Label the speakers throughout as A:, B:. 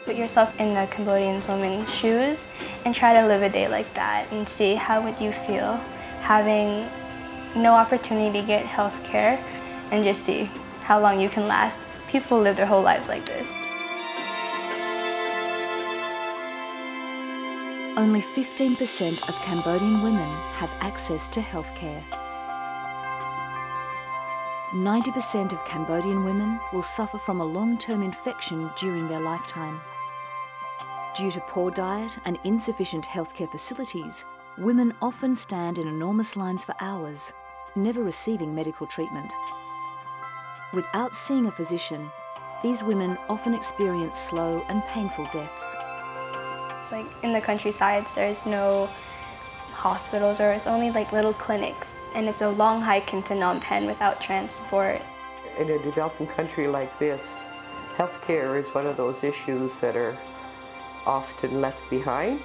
A: Put yourself in the Cambodian woman's shoes and try to live a day like that and see how would you feel having no opportunity to get health care and just see how long you can last. People live their whole lives like this.
B: Only 15% of Cambodian women have access to health care. 90% of Cambodian women will suffer from a long-term infection during their lifetime. Due to poor diet and insufficient healthcare facilities, women often stand in enormous lines for hours, never receiving medical treatment. Without seeing a physician, these women often experience slow and painful deaths.
A: Like in the countrysides, there's no hospitals, or it's only like little clinics, and it's a long hike into Phnom Penh without transport.
C: In a developing country like this, healthcare is one of those issues that are often left behind.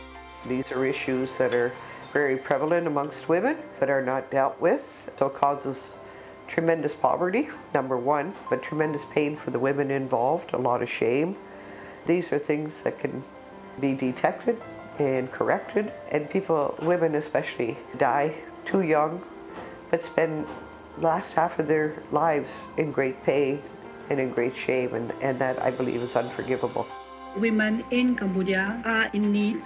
C: These are issues that are very prevalent amongst women but are not dealt with. So it causes tremendous poverty, number one, but tremendous pain for the women involved, a lot of shame. These are things that can be detected and corrected, and people, women especially, die too young but spend the last half of their lives in great pain and in great shame, and that, I believe, is unforgivable.
D: Women in Cambodia are in need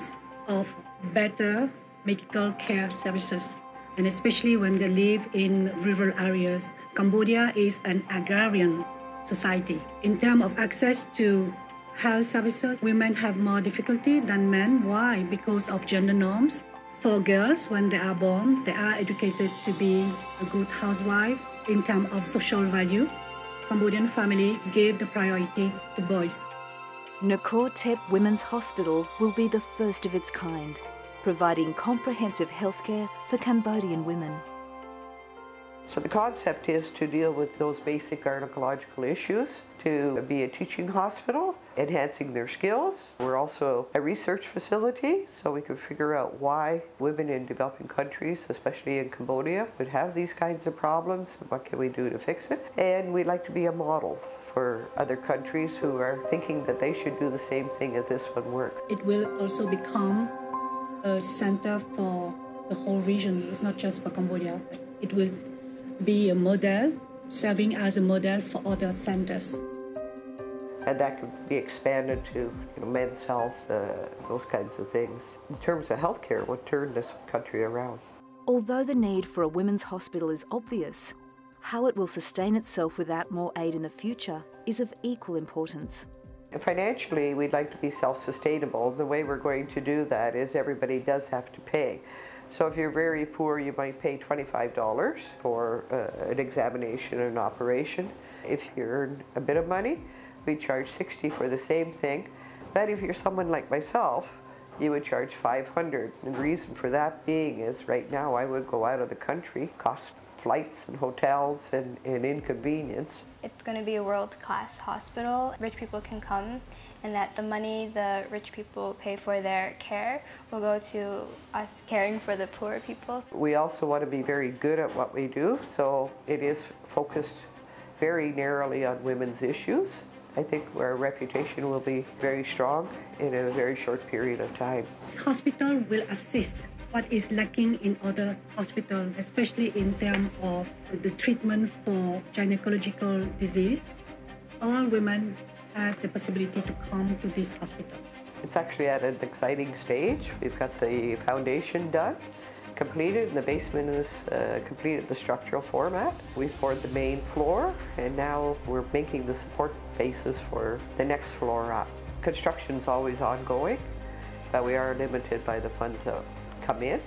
D: of better medical care services, and especially when they live in rural areas. Cambodia is an agrarian society. In terms of access to health services, women have more difficulty than men. Why? Because of gender norms. For girls, when they are born, they are educated to be a good housewife. In terms of social value, Cambodian family give the priority to boys.
B: Nokor Tep Women's Hospital will be the first of its kind, providing comprehensive healthcare for Cambodian women.
C: So the concept is to deal with those basic gynecological issues, to be a teaching hospital, enhancing their skills. We're also a research facility, so we can figure out why women in developing countries, especially in Cambodia, would have these kinds of problems, and what can we do to fix it. And we'd like to be a model for other countries who are thinking that they should do the same thing as this one worked.
D: It will also become a center for the whole region. It's not just for Cambodia. It will be a model, serving as a model for other centers.
C: And that could be expanded to men's health, those kinds of things. In terms of healthcare, what turned this country around?
B: Although the need for a women's hospital is obvious, how it will sustain itself without more aid in the future is of equal importance.
C: Financially, we'd like to be self-sustainable. The way we're going to do that is everybody does have to pay. So if you're very poor, you might pay $25 for an examination and an operation. If you earn a bit of money, we charge $60 for the same thing. But if you're someone like myself, you would charge $500. And the reason for that being is right now I would go out of the country, cost flights and hotels and inconvenience.
A: It's going to be a world-class hospital. Rich people can come, and that the money the rich people pay for their care will go to us caring for the poor people.
C: We also want to be very good at what we do, so it is focused very narrowly on women's issues. I think our reputation will be very strong in a very short period of time.
D: This hospital will assist what is lacking in other hospitals, especially in terms of the treatment for gynecological disease. All women have the possibility to come to this hospital.
C: It's actually at an exciting stage. We've got the foundation done, completed, and the basement is completed the structural format. We've poured the main floor, and now we're making the support bases for the next floor up. Construction's always ongoing, but we are limited by the funds that come in,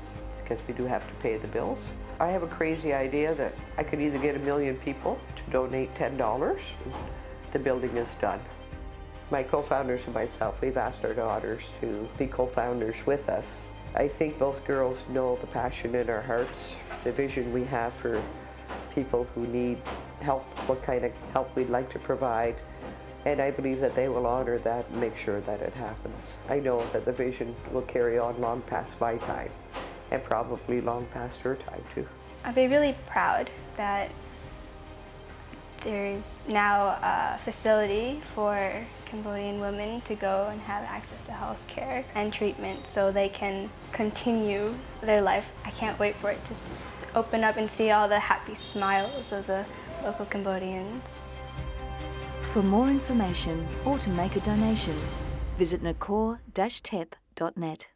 C: because we do have to pay the bills. I have a crazy idea that I could either get 1 million people to donate $10, the building is done. My co-founders and myself, we've asked our daughters to be co-founders with us. I think both girls know the passion in our hearts, the vision we have for people who need help, what kind of help we'd like to provide. And I believe that they will honor that and make sure that it happens. I know that the vision will carry on long past my time, and probably long past her time too.
A: I'd be really proud that there's now a facility for Cambodian women to go and have access to health care and treatment so they can continue their life. I can't wait for it to open up and see all the happy smiles of the local Cambodians.
B: For more information or to make a donation, visit Nokor-Tep.net.